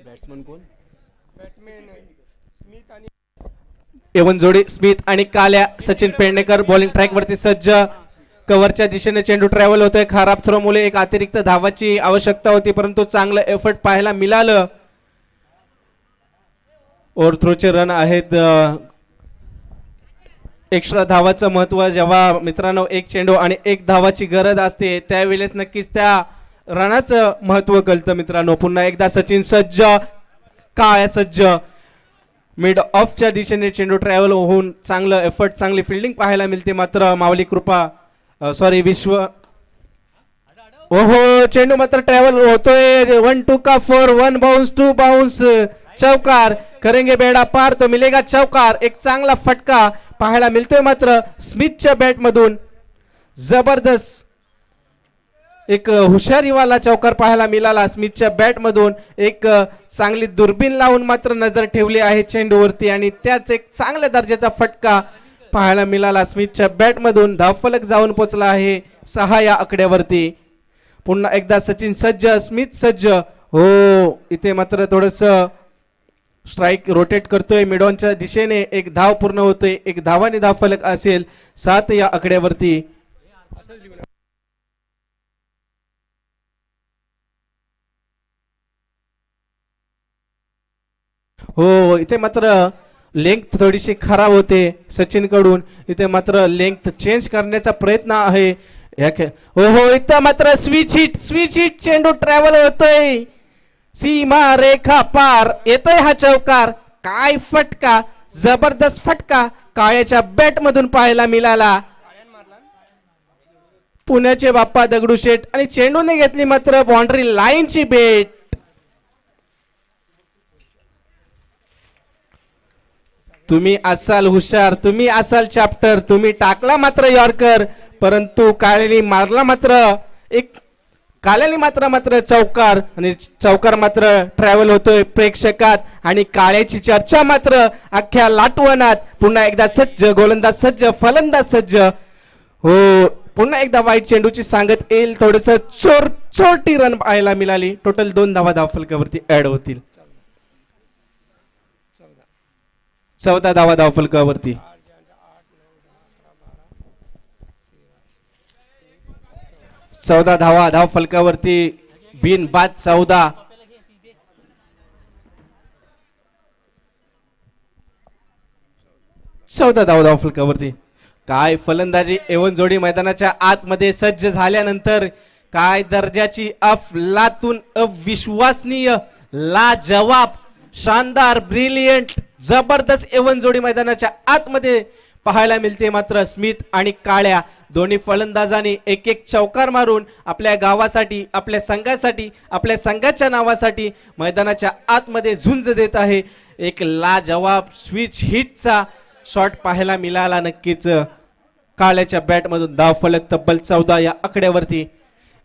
Batsman कोण? A1 जोडी Smith आणि काल्या. सचिन पेडणेकर बॉलिंग ट्रॅक वरती सज्ज. कव्हरच्या दिशेने चेंडू ट्रॅव्हल होतोय. खराब थ्रो मुळे एक अतिरिक्त धावाची आवश्यकता होती, परंतु चांगलं एफर्ट पाहायला मिळालं. ओव्हर थ्रोचे रन आहेत. एक्स्ट्रा धावाचं महत्व जेव्हा मित्रांनो एक चेंडू आणि एक धावाची गरज असते त्यावेळेस नक्कीच त्या रनाचं महत्व कळतं मित्रांनो. पुन्हा एकदा सचिन सज्ज, काळ्या सज्ज. मिड ऑफच्या दिशेने चेंडू ट्रॅव्हल होऊन चांगलं एफर्ट, चांगली फिल्डिंग पाहायला मिळते. मात्र माऊली कृपा विश्व, ओहो चेंडू मात्र ट्रॅव्हल होतोय. 1 2 का 4, 1 बाउन्स 2 बाउन्स, चौकार. करेंगे बेडा पार, तो मिलेगा चौकार. एक चांगला फटका पाहायला मिळतोय मात्र स्मिथच्या बॅट मधून. जबरदस्त एक हुशारीवाला चौकार पाहायला मिळाला स्मिथच्या बॅट मधून. एक चांगली दुर्बीण लावून मात्र नजर ठेवली आहे चेंडूवरती आणि त्याच एक चांगल्या दर्जाचा फटका पाहायला मिळाला स्मिथच्या बॅट मधून. धावफलक जाऊन पोहोचला आहे 6 या आकड्यावरती. पुन्हा एकदा सचिन सज्ज, स्मिथ सज्ज. हो इथे मात्र थोडस स्ट्राइक रोटेट करतोय मिडॉनच्या दिशेने. एक धाव पूर्ण होतोय. एक धावाने धावफलक असेल 7 या आकड्यावरती. हो इथे मात्र लेंथ थोडीशी खराब होते सचिन कडून. इथे मात्र लेंथ चेंज करण्याचा प्रयत्न आहे. हो हो इथं मात्र स्विच हिट चेंडू ट्रॅव्हल होतोय. सीमा रेखा पार येतोय हा चौकार. काय फटका, जबरदस्त फटका काळ्याच्या बॅट मधून पाहायला मिळाला. पुण्याचे बाप्पा दगडूशेठ आणि चेंडूने घेतली मात्र बाउंड्री लाईनची बेट. तुम्ही असाल हुशार, तुम्ही असाल चॅप्टर, तुम्ही टाकला मात्र यॉर्कर, परंतु काळ्याने मारला मात्र चौकार. आणि चौकार मात्र ट्रॅव्हल होतोय प्रेक्षकात आणि काळ्याची चर्चा मात्र अख्ख्या लाटवणात. पुन्हा एकदा सज्ज, गोलंदाज सज्ज, फलंदाज सज्ज. हो पुन्हा एकदा वाईट चेंडूची सांगत येईल. थोडस छोटी रन पाहायला मिळाली. टोटल 2 धावा धावफलकावरती ऍड होतील. 14 धावा धावफलकावरती. 14 धावा धावफलकावरती. बिन बाद 14. धावा धावफलकावरती. काय फलंदाजी. एवन जोडी मैदानाच्या आतमध्ये सज्ज झाल्यानंतर काय दर्जाची अफलातून, अविश्वसनीय, लाजवाब, शानदार, ब्रिलियंट, जबरदस्त एवन जोडी मैदानाच्या आतमध्ये पाहायला मिळते. मात्र स्मिथ आणि काळ्या दोन्ही फलंदाजांनी एक एक चौकार मारून आपल्या गावासाठी, आपल्या संघासाठी, आपल्या संघाच्या नावासाठी मैदानाच्या आतमध्ये झुंज देत आहे. एक लाजवाब स्विच हिटचा शॉट पाहायला मिळाला नक्कीच काळ्याच्या बॅट मधून. धावफलक तब्बल 14 या आकड्यावरती.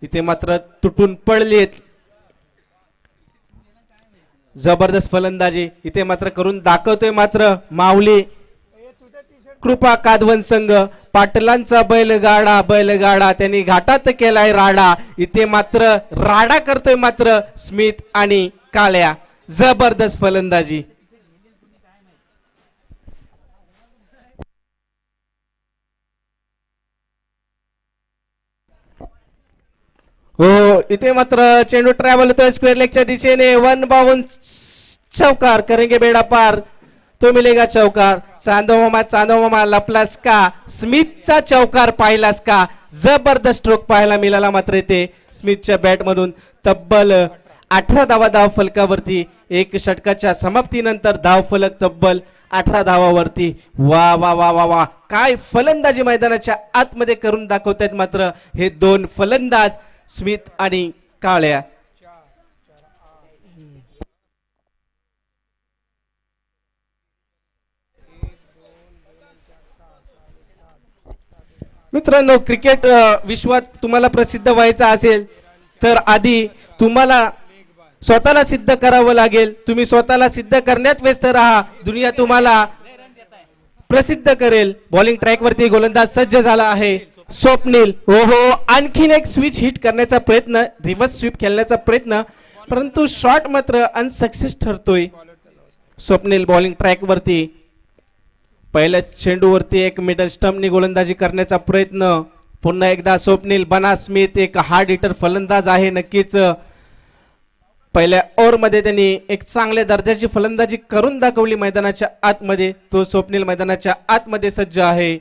इथे मात्र तुटून पडलेत. जबरदस्त फलंदाजी इथे मात्र करून दाखवतोय मात्र माऊली कृपा कादवन संघ. पाटलांचा बैलगाडा त्यांनी घाटात केलाय राडा. इथे मात्र राडा करतोय मात्र स्मिथ आणि काळ्या. जबरदस्त फलंदाजी. हो इथे मात्र चेंडू ट्रॅव्हल होतोय स्क्वेअर लेगच्या दिशेने. 1 बाउन्स, चौकार. करेंगे बेडा पार, तो मिलेगा चौकार. चांदो मामा लपलास का, स्मिथचा चौकार पाहिलास का. जबरदस्त स्ट्रोक पाहायला मिळाला मात्र इथे स्मिथच्या बॅट मधून. तब्बल 18 धावा धावफलकावरती. एक षटकाच्या समाप्तीनंतर धावफलक तब्बल 18 धावावरती. वा वा वा वा वा काय फलंदाजी मैदानाच्या आतमध्ये करून दाखवतायत मात्र हे 2 फलंदाज स्मिथ आणि काळ्या. मित्रांनो क्रिकेट विश्वात तुम्हाला प्रसिद्ध व्हायचं असेल तर आधी तुम्हाला स्वतःला सिद्ध करावं लागेल. तुम्ही स्वतःला सिद्ध करण्यात व्यस्त राहा. दुनिया तुम्हाला प्रसिद्ध करेल. बॉलिंग ट्रॅक वरती गोलंदाज सज्ज झाला आहे. स्वप्नील हो हो आणखीन एक स्विच हिट करण्याचा प्रयत्न, रिव्हर्स स्वीप खेळण्याचा प्रयत्न, परंतु शॉट मात्र अनसक्सेस ठरतोय. स्वप्नील बॉलिंग ट्रॅक वरती, पहिल्या चेंडूवरती एक मिडल स्टंपनी गोलंदाजी करण्याचा प्रयत्न. पुन्हा एकदा स्वप्नील. बना स्मिथ एक हार्ड हिटर फलंदाज आहे नक्कीच. पहिल्या ओव्हरमध्ये त्यांनी एक चांगल्या दर्जाची फलंदाजी करून दाखवली मैदानाच्या आतमध्ये. तो स्वप्नील मैदानाच्या आतमध्ये सज्ज आहे.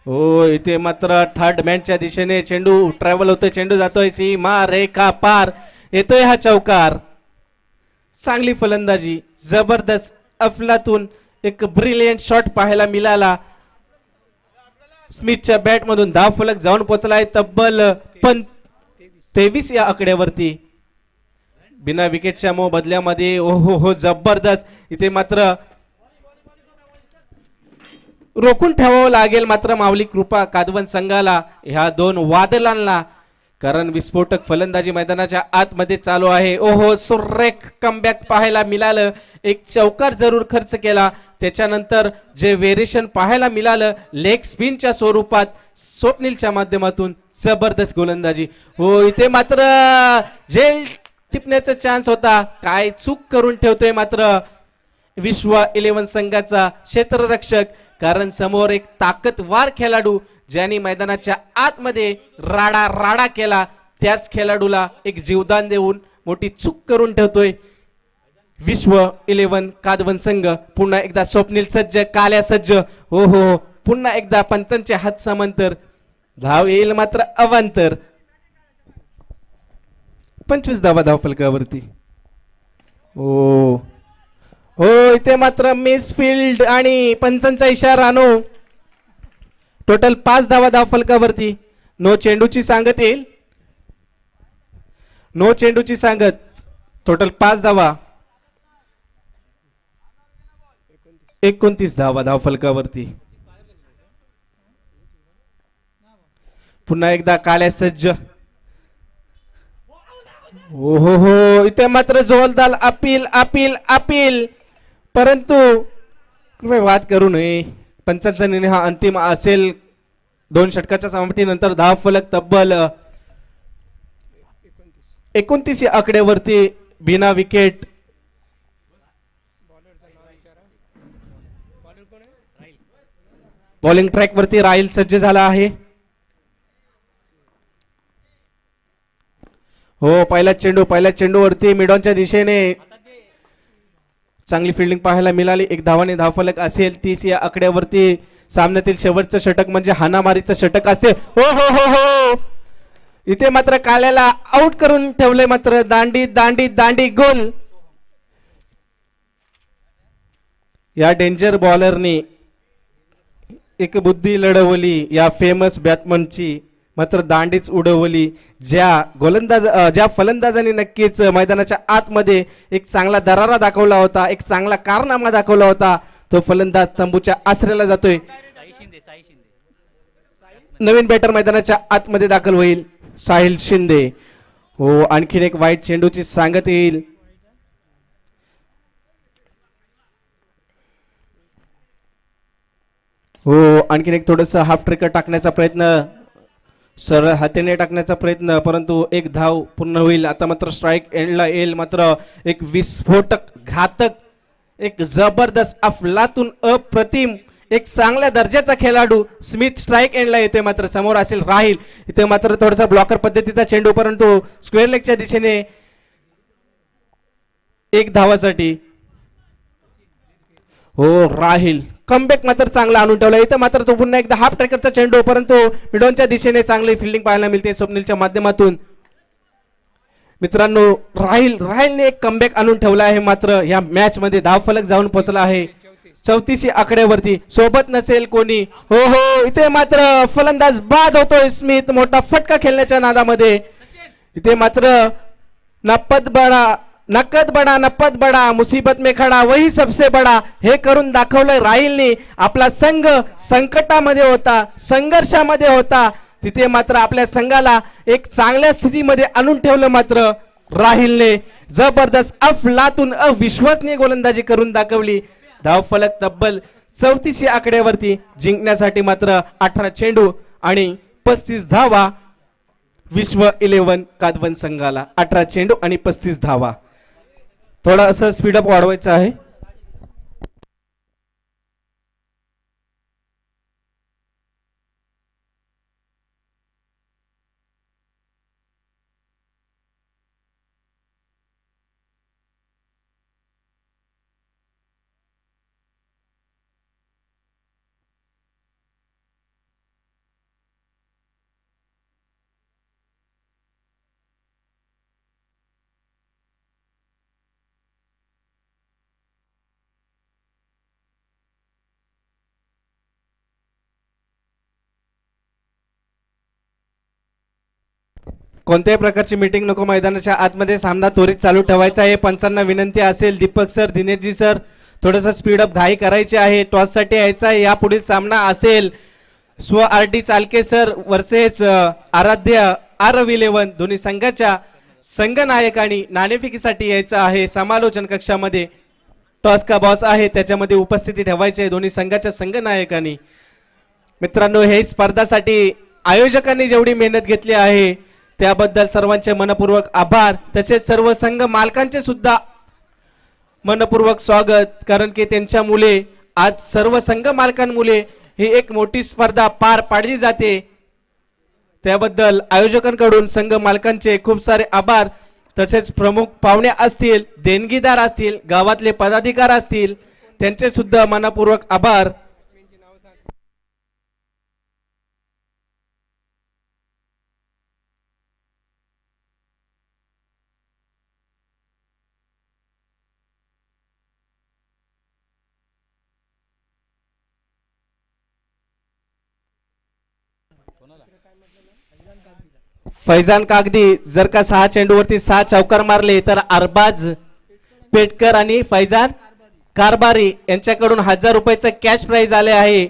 हो इथे मात्र थर्ड मॅनच्या दिशेने चेंडू ट्रॅव्हल होतोय, चेंडू जातोय सीमा रेखा पार, येतोय हा चौकार. चांगली फलंदाजी, जबरदस्त अफलातून एक ब्रिलियंट शॉट पाहायला मिळाला. स्मिथच्या बॅट मधून धाव फलक जाऊन पोहोचलाय तब्बल 23 या आकड्यावरती. बिना विकेटच्या मोबदल्यामध्ये ओहो हो जबरदस्त. इथे मात्र रोखून ठेवावं लागेल मात्र माऊली कृपा कादवन संघाला, ह्या दोन वादळांना, कारण विस्फोटक फलंदाजी मैदानाच्या आतमध्ये चालू आहे. ओहो सुरेख कमबॅक पाहायला मिळालं. एक चौकार जरूर खर्च केला, त्याच्यानंतर जे व्हेरिएशन पाहायला मिळालं लेग स्पिनच्या स्वरूपात स्वप्नीलच्या माध्यमातून जबरदस्त गोलंदाजी. हो इथे मात्र झेल टिपण्याचा चान्स होता, काय चूक करून ठेवतोय मात्र विश्व 11 संघाचा क्षेत्ररक्षक, कारण समोर एक ताकदवार खेळाडू ज्यांनी मैदानाच्या आतमध्ये राडा केला, त्याच खेळाडूला एक जीवदान देऊन मोठी चूक करून ठेवतोय विश्व 11 कादवन संघ. पुन्हा एकदा स्वप्नील सज्ज, काल्या सज्ज. हो हो पुन्हा एकदा पंचांचे हात समांतर, धाव येईल मात्र अवांतर. 25 धावा धाव फलकावरती. हो हो इथे मात्र मिस फील्ड आणि पंचांचा इशारा नो. टोटल 5 धावा धाव फलकावरती. नो चेंडूची सांगत येईल, नो चेंडूची सांगत. टोटल 5 धावा, 29 धावा धाव फलकावरती. पुन्हा एकदा काल्या सज्ज. हो हो हो इथे मात्र जोरदार अपील अपील अपील, परंतु कृपया वाद करू नये. पंचांचा निर्णय हा अंतिम असेल. 2 षटकाच्या समाप्तीनंतर धाव फलक तब्बल 29 या आकड्यावरती बिना विकेट. बॉलिंग ट्रॅक वरती राहिल सज्ज झाला आहे. हो पहिला चेंडूवरती मिडॉनच्या दिशेने चांगली फिल्डिंग पाहायला मिळाली. एक धावाने धावफलक असेल. 30 या आकड्यावरती सामन्यातील शेवटचं षटक म्हणजे हाणामारीचं षटक असते. हो हो हो हो इथे मात्र काल्याला आउट करून ठेवले मात्र दांडी दांडी दांडी गोल. या डेंजर बॉलरनी एक बुद्धी लढवली या फेमस बॅट्समनची, मात्र दांडीच उडवली. ज्या फलंदाजांनी नक्कीच मैदानाच्या आतमध्ये एक चांगला दरारा दाखवला होता, एक चांगला कारनामा दाखवला होता, तो फलंदाज तंबूच्या आसऱ्याला जातोय. नवीन बॅटर मैदानाच्या आतमध्ये दाखल होईल साहिल शिंदे. हो आणखीन एक वाईट चेंडूची सांगत येईल. हो आणखीन एक थोडस हाफ ट्रिकर टाकण्याचा प्रयत्न, सरळ हाताने टाकण्याचा प्रयत्न, परंतु एक धाव पूर्ण होईल. आता मात्र स्ट्राइक एंडला येईल. मात्र एक विस्फोटक घातक, एक जबरदस्त अफलातून अप्रतिम, एक चांगल्या दर्जाचा खेळाडू स्मिथ स्ट्राइक एंडला येते. मात्र समोर असेल राहिल. इथे मात्र थोडासा ब्लॉकर पद्धतीचा चेंडू, परंतु स्क्वेअर लेगच्या दिशेने एक धावासाठी. हो राहिल कमबॅक मात्र चांगला आणून ठेवला. इथं मात्र तो पुन्हा एकदा हाफ ट्रॅकरचा चेंडू, परंतु मिडॉनच्या दिशेने चांगली फिल्डिंग पाहायला मिळते स्वप्नीलच्या माध्यमातून. मित्रांनो राहिलने एक कमबॅक आणून ठेवला आहे. मात्र या मॅच मध्ये धाव फलक जाऊन पोहोचला आहे 34 आकड्यावरती. सोबत नसेल कोणी. हो हो इथे मात्र फलंदाज बाद होतोय स्मिथ मोठा फटका खेळण्याच्या नादामध्ये. इथे मात्र नकद बडा मुसीबत में खडा वही सबसे बडा हे करून दाखवलंय राहिलने. आपला संघ संकटामध्ये होता, संघर्षामध्ये होता, तिथे मात्र आपल्या संघाला एक चांगल्या स्थितीमध्ये आणून ठेवलं मात्र राहिलने जबरदस्त अफलातून अविश्वसनीय गोलंदाजी करून दाखवली. धावफलक तब्बल 34 आकड्यावरती जिंकण्यासाठी मात्र 18 चेंडू आणि 35 धावा विश्व 11 कादवन संघाला. 18 चेंडू आणि 35 धावा. थोडा असं स्पीडअप वाढवायचं आहे. कोणत्याही प्रकारची मीटिंग नको. मैदानाच्या आतमध्ये सामना त्वरित चालू ठेवायचा आहे. पंचांना विनंती असेल, दीपक सर, दिनेशजी सर, थोडंसं स्पीडअप घाई करायची आहे. टॉससाठी यायचा आहे. यापुढील सामना असेल स्व आर डी चालके सर वर्सेस आराध्य RW11 दोन्ही संघाच्या संघनायकांनी नाणेफेकीसाठी यायचं आहे. समालोचन कक्षामध्ये टॉस का बॉस आहे त्याच्यामध्ये उपस्थिती ठेवायची आहे दोन्ही संघाच्या संघनायकांनी. मित्रांनो, हे स्पर्धासाठी आयोजकांनी जेवढी मेहनत घेतली आहे त्याबद्दल सर्वांचे मनपूर्वक आभार. तसेच सर्व संघ मालकांचे सुद्धा मनपूर्वक स्वागत, कारण की त्यांच्या मुले आज सर्व संघ मालकांमुळे ही एक मोठी स्पर्धा पार पाडली जाते. त्याबद्दल आयोजकांकडून संघ मालकांचे खूप सारे आभार. तसेच प्रमुख पाहुणे असतील, देणगीदार असतील, गावातले पदाधिकारी असतील, त्यांचे सुद्धा मनपूर्वक आभार. फैजान कागदी जर का 6 चेंडूवरती 6 चौकार मारले तर अरबाज पेटकर आणि फैजान कारबारी यांच्याकडून 1000 रुपयाचं कॅश प्राइज आले आहे.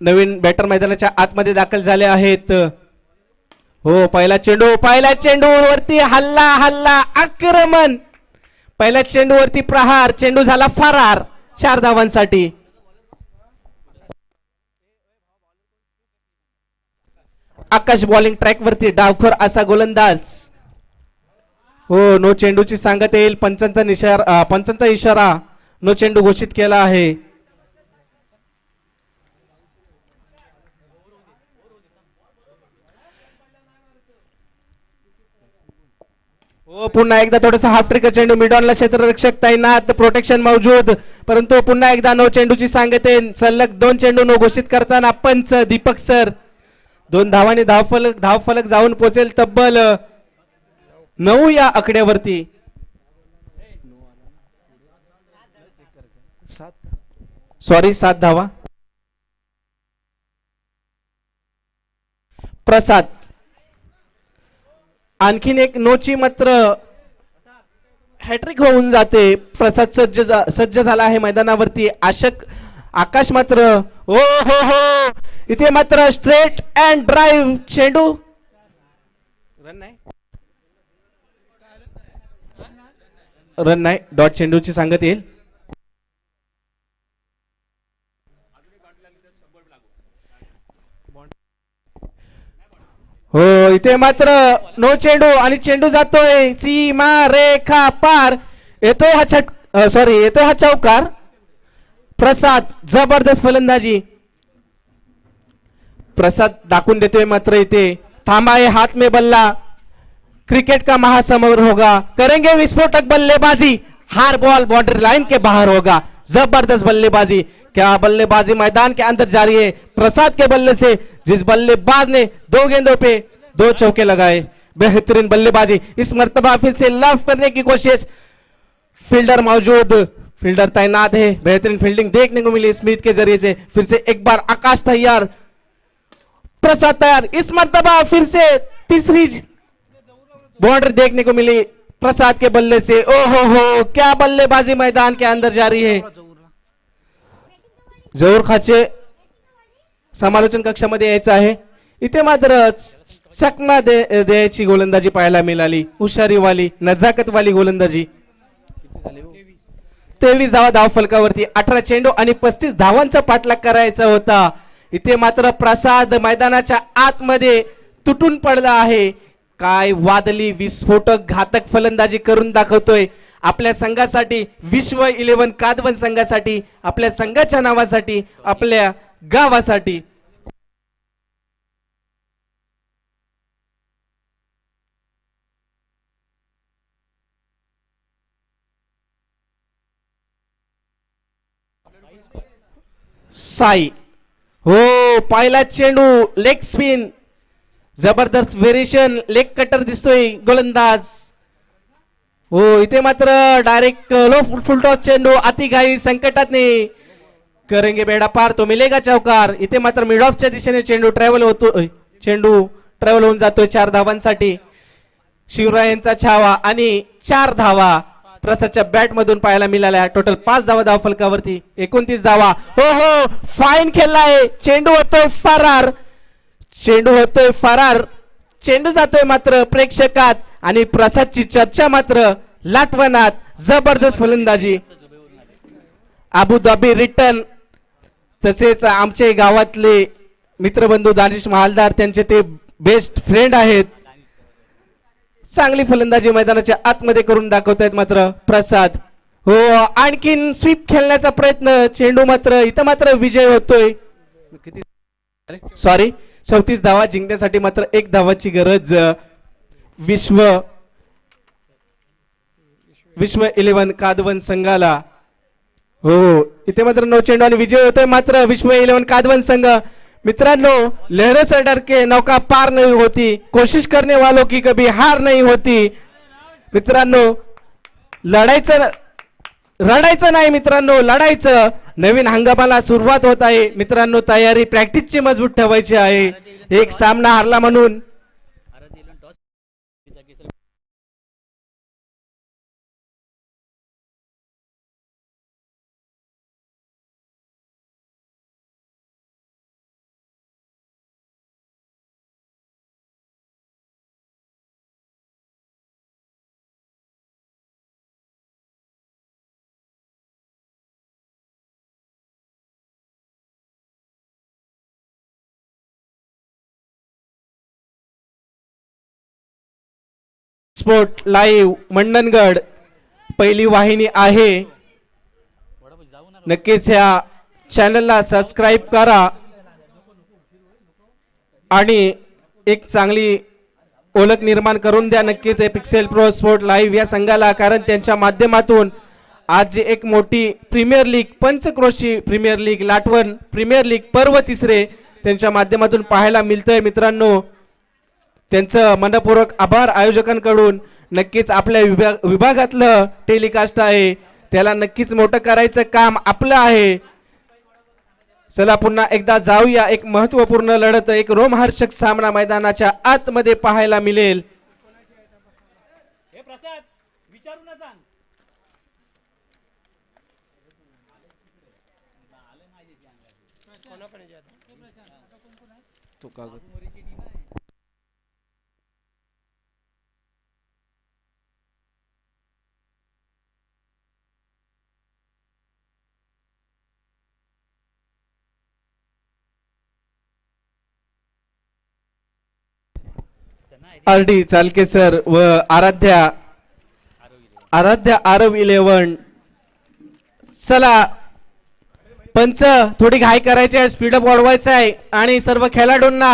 नवीन बॅटर मैदानाच्या आतमध्ये दाखल झाले आहेत. हो, पहिला चेंडूवरती हल्ला आक्रमण. पहिल्या चेंडूवरती प्रहार, चेंडू झाला फरार 4 धावांसाठी. आकाश बॉलिंग ट्रॅक वरती डावखोर असा गोलंदाज. हो, नो चेंडूची सांगत येईल. पंचांचा इशारा नो चेंडू घोषित केला आहे. हो, पुन्हा एकदा थोडासा हाफ ट्रिक चेंडू, मिडॉनला क्षेत्ररक्षक तैनात, प्रोटेक्शन मौजूद, परंतु पुन्हा एकदा नो चेंडूची सांगत येईल. सलग 2 चेंडू नो घोषित करताना पंच दीपक सर 2 धावांनी धावफलक जाऊन पोहोचेल तब्बल 9 या आकड्यावरती. 7 धावा. प्रसाद आणखीन एक नोची मात्र हॅट्रिक होऊन जाते. प्रसाद सज्ज झाला आहे मैदानावरती. आकाश मात्र हो हो हो, इथे मात्र स्ट्रेट अँड ड्राईव्ह चेंडू. रन नाही, डॉट चेंडूची सांगत येईल. हो, इथे मात्र नो चेंडू आणि चेंडू जातोय सीमा रेखा पार. येतोय हा चौकार. प्रसाद जबरदस्त फलंदाजी. प्रसाद दाखवून देतोय मात्र इथे थांबा है हाथ में बल्ला, क्रिकेट का महासमर होगा, करेंगे विस्फोटक बल्लेबाजी, हार बॉल बाउंड्री लाइन के बाहर होगा. जबरदस्त बल्लेबाजी. क्या बल्लेबाजी मैदान के अंदर जारी है. प्रसाद के बल्ले से जिस बल्लेबाज ने 2 गेंदों पे 2 चौके लगाए. बेहतरीन बल्लेबाजी. इस मर्तबा फिर से लफ करने की कोशिश. फील्डर मौजूद, फील्डर तैनात है. बेहतरीन फील्डिंग देखने को मिली स्मिथ के जरिए से. फिर से एक बार आकाश तैयार, प्रसाद तैयार. इस मर्तबा फिर से तीसरी बाउंड्री देखने को मिली प्रसाद के बल्ले से. ओहो हो, क्या बल्लेबाजी मैदान के अंदर जारी है. जहूर खाचे समालोचन कक्षामध्ये यायचं आहे. इथे मात्र चकमा द्यायची गोलंदाजी पाहायला मिळाली. हुशारीवाली नजाकतवाली गोलंदाजी. 23 धावा धाव फलकावरती. 18 चेंडू आणि 35 धावांचा पाठलाग करायचा होता. इथे मात्र प्रसाद मैदानाच्या आतमध्ये तुटून पडला आहे. काय वादली विस्फोटक घातक फलंदाजी करून दाखवतोय आपल्या संघासाठी, विश्व 11 कादवन संघासाठी, आपल्या संघाच्या नावासाठी, आपल्या गावासाठी. साई हो, पहिला चेंडू लेग स्पिन, जबरदस्त व्हेरिएशन, लेग कटर दिसतोय गोलंदाज. हो, इथे मात्र डायरेक्ट लो फुलटॉस चेंडू, अतिघाई संकटात नाही, करेंगे बेडा पार, तो मिलेगा चौकार. इथे मात्र मिड ऑफच्या दिशेने चेंडू ट्रॅव्हल होऊन जातोय 4 धावांसाठी. शिवरायांचा छावा आणि 4 धावा प्रसादच्या बॅट मधून पाहायला मिळाल्या. टोटल 5 धावा धाव फलकावरती, 29 धावा. हो हो, फाईन खेळलाय. चेंडू होतोय फरार, चेंडू जातोय मात्र प्रेक्षकात आणि प्रसादची चर्चा मात्र लाटवनात. जबरदस्त फलंदाजी. अबुधाबी रिटर्न, तसेच आमचे गावातले मित्रबंधू दानिश महालदार, त्यांचे ते बेस्ट फ्रेंड आहेत. चांगली फलंदाजी मैदानाच्या आतमध्ये करून दाखवतायत मात्र प्रसाद. हो, आणखीन स्वीप खेळण्याचा प्रयत्न. चेंडू मात्र इथं मात्र विजय होतोय. किती 34 धावा जिंकण्यासाठी मात्र 1 धावाची गरज विश्व 11 कादवन संघाला. हो, इथे मात्र 9 चेंडू आणि विजय होतोय मात्र विश्व 11 कादवन संघ. मित्रांनो, लहरों से डर के नौका पार नहीं होती, कोशिश करने वालों की कभी हार नहीं होती. मित्रांनो, रडायचं नाही मित्रांनो, लढायचं. नवीन हंगामाला सुरुवात होत आहे मित्रांनो. तयारी प्रॅक्टिसची मजबूत ठेवायची आहे. एक सामना हारला म्हणून स्पोर्ट लाईव्ह मंडणगड पहिली वाहिनी आहे. नक्कीच या चॅनलला सबस्क्राईब करा आणि एक चांगली ओळख निर्माण करून द्या नक्कीच पिक्सेल प्रो स्पोर्ट लाईव्ह या संघाला. कारण त्यांच्या माध्यमातून आज एक मोठी premier league, Panchkroshi premier league, Latwan premier league पर्व 3 त्यांच्या माध्यमातून पाहायला मिळतंय मित्रांनो. त्यांचं मनपूर्वक आभार आयोजकांकडून. नक्कीच आपल्या विभागातलं टेलिकास्ट आहे, त्याला नक्कीच मोठं करायचं काम आपलं आहे. चला पुन्हा एकदा जाऊया. एक महत्त्वपूर्ण लढत, एक रोमहर्षक सामना मैदानाच्या आतमध्ये पाहायला मिळेल. तो कागद आरडी चालके सर व आराध्या आरव 11. चला पंच, थोडी घाई करायची आहे, स्पीडअप वाढवायचा आहे आणि सर्व खेळाडूंना